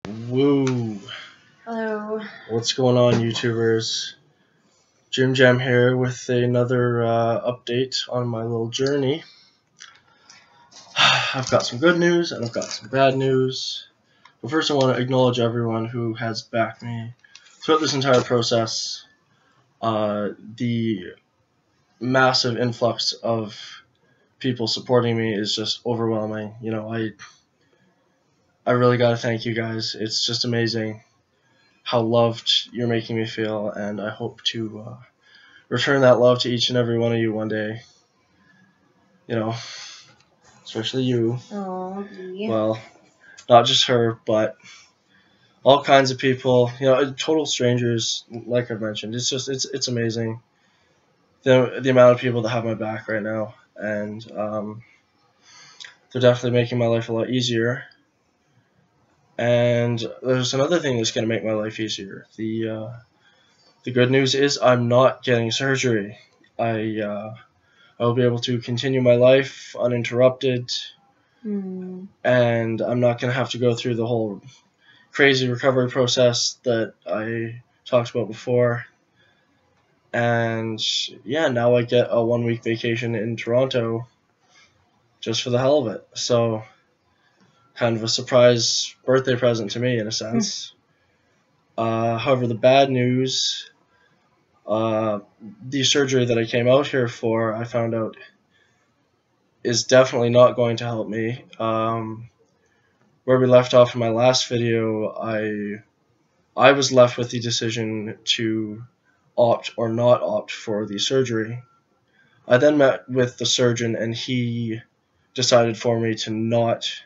Woo! Hello. What's going on, YouTubers? Jim Jam here with another update on my little journey. I've got some good news and I've got some bad news. But first, I want to acknowledge everyone who has backed me throughout this entire process. The massive influx of people supporting me is just overwhelming. I really got to thank you guys. It's just amazing how loved you're making me feel, and I hope to return that love to each and every one of you one day. Especially you. Oh, yeah. Well, not just her, but all kinds of people. Total strangers. Like I've mentioned, it's amazing. The amount of people that have my back right now, and they're definitely making my life a lot easier. And there's another thing that's going to make my life easier. The good news is I'm not getting surgery. I'll be able to continue my life uninterrupted, and I'm not going to have to go through the whole crazy recovery process that I talked about before. And yeah, now I get a 1-week vacation in Toronto just for the hell of it. So kind of a surprise birthday present to me in a sense. However, the bad news, the surgery that I came out here for, I found out is definitely not going to help me. Where we left off in my last video, I was left with the decision to opt or not opt for the surgery. I then met with the surgeon, and he decided for me to not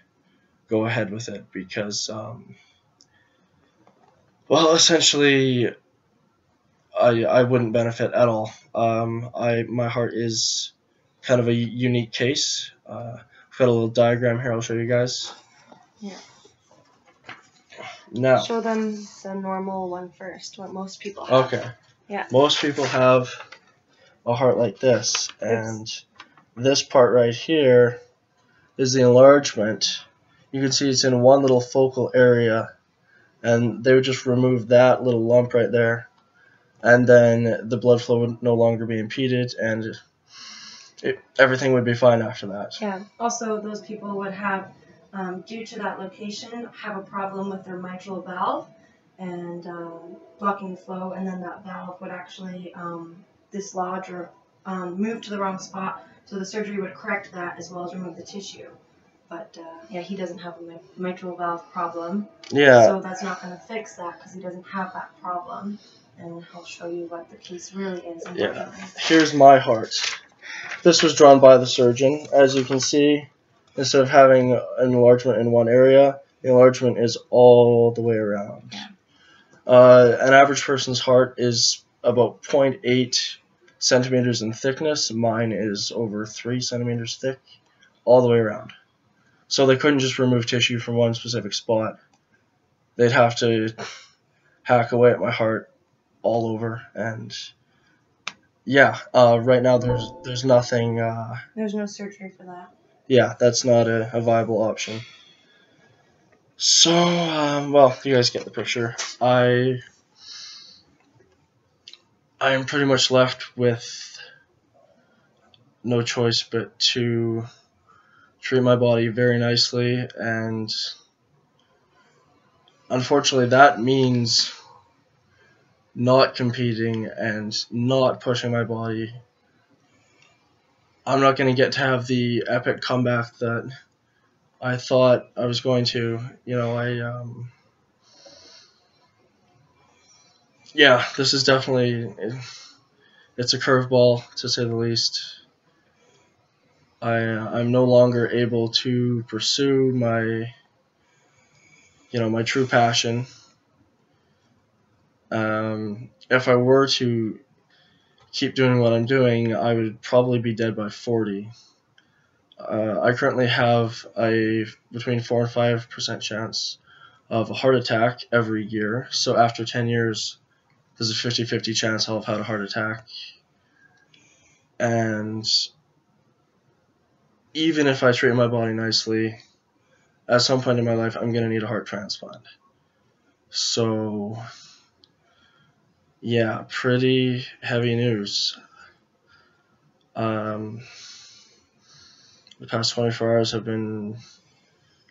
go ahead with it because, essentially, I wouldn't benefit at all. My heart is kind of a unique case. I've got a little diagram here. I'll show you guys. Yeah. Now, show them the normal one first, what most people have. Okay. Yeah. Most people have a heart like this, and this part right here is the enlargement. You can see it's in one little focal area, and they would just remove that little lump right there, and then the blood flow would no longer be impeded, and everything would be fine after that. Yeah. Also, those people would have, due to that location, have a problem with their mitral valve and blocking the flow, and then that valve would actually dislodge or move to the wrong spot. So the surgery would correct that as well as remove the tissue. But yeah, he doesn't have a mitral valve problem. Yeah. So that's not going to fix that because he doesn't have that problem. And I'll show you what the case really is. Yeah. Here's my heart. This was drawn by the surgeon. As you can see, instead of having an enlargement in one area, the enlargement is all the way around. Yeah. An average person's heart is about 0.8 centimeters in thickness. Mine is over 3 centimeters thick, all the way around. So they couldn't just remove tissue from one specific spot. They'd have to hack away at my heart all over. And yeah, right now there's nothing. There's no surgery for that. Yeah, that's not a viable option. So, well, you guys get the picture. I am pretty much left with no choice but to treat my body very nicely, and unfortunately that means not competing and not pushing my body. I'm not going to get to have the epic comeback that I thought I was going to. Yeah, this is definitely, it's a curveball to say the least. I'm no longer able to pursue my true passion. If I were to keep doing what I'm doing, I would probably be dead by 40. I currently have a between 4 and 5% chance of a heart attack every year. So after 10 years, there's a 50-50 chance I'll have had a heart attack. And even if I treat my body nicely, at some point in my life, I'm going to need a heart transplant. So, yeah, pretty heavy news. The past 24 hours have been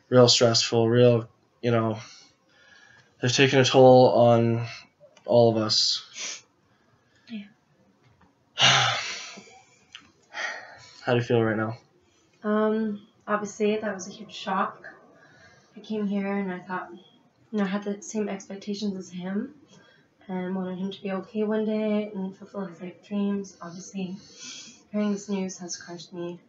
real stressful, real, they've taken a toll on all of us. Yeah. How do you feel right now? Obviously, that was a huge shock. I came here and I thought, I had the same expectations as him and wanted him to be okay one day and fulfill his dreams. Obviously, hearing this news has crushed me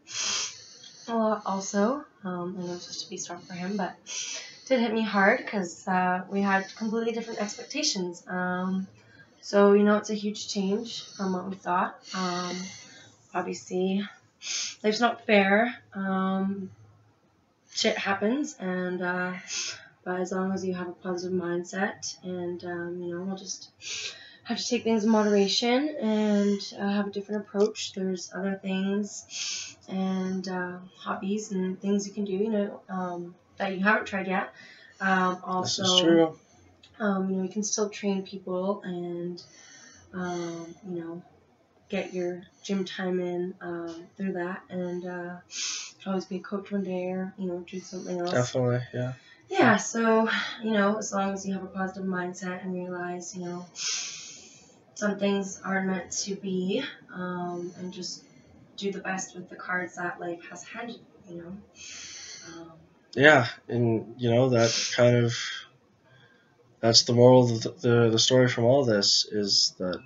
a lot also. I know it's just to be strong for him, but it did hit me hard because we had completely different expectations. So, it's a huge change from what we thought. Obviously, life's not fair. Shit happens, and but as long as you have a positive mindset, and we'll just have to take things in moderation and have a different approach. There's other things and hobbies and things you can do, that you haven't tried yet. Also, this is true. You can still train people and get your gym time in through that, and always be a coach one day or do something else. Definitely, yeah. Yeah, so as long as you have a positive mindset and realize some things aren't meant to be, and just do the best with the cards that life has handed you. Yeah, and that's the moral of the story from all this, is that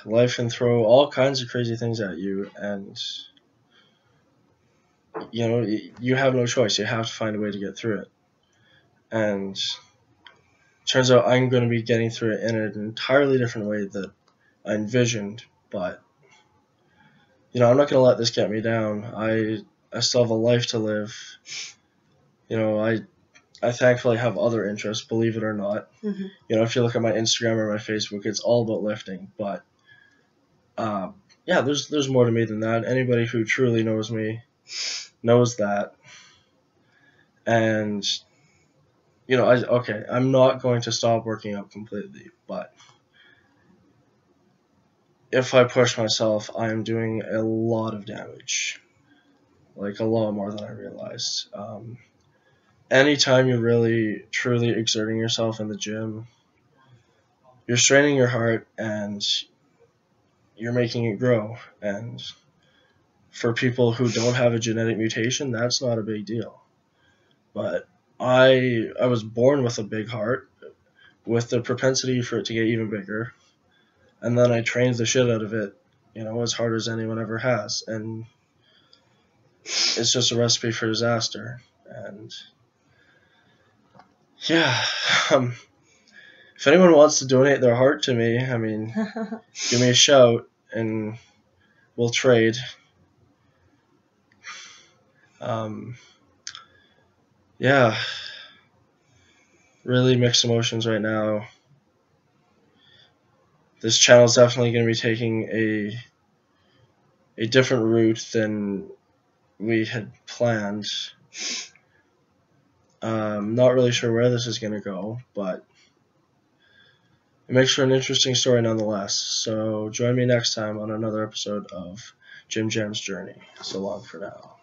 life can throw all kinds of crazy things at you, and you have no choice. You have to find a way to get through it. And turns out I'm going to be getting through it in an entirely different way that I envisioned, but I'm not going to let this get me down. I still have a life to live. I thankfully have other interests, believe it or not. Mm-hmm. If you look at my Instagram or my Facebook, it's all about lifting. But there's more to me than that. Anybody who truly knows me knows that. And I'm not going to stop working out completely, but if I push myself, I am doing a lot of damage, like a lot more than I realized. Anytime you're really, truly exerting yourself in the gym, you're straining your heart and you're making it grow. And for people who don't have a genetic mutation, that's not a big deal. But I was born with a big heart, with the propensity for it to get even bigger. And then I trained the shit out of it, as hard as anyone ever has. And it's just a recipe for disaster. And yeah, if anyone wants to donate their heart to me, give me a shout and we'll trade. Yeah, really mixed emotions right now. This channel's definitely going to be taking a different route than we had planned. Not really sure where this is going to go, but it makes for an interesting story nonetheless. So join me next time on another episode of Jim Jam's Journey. So long for now.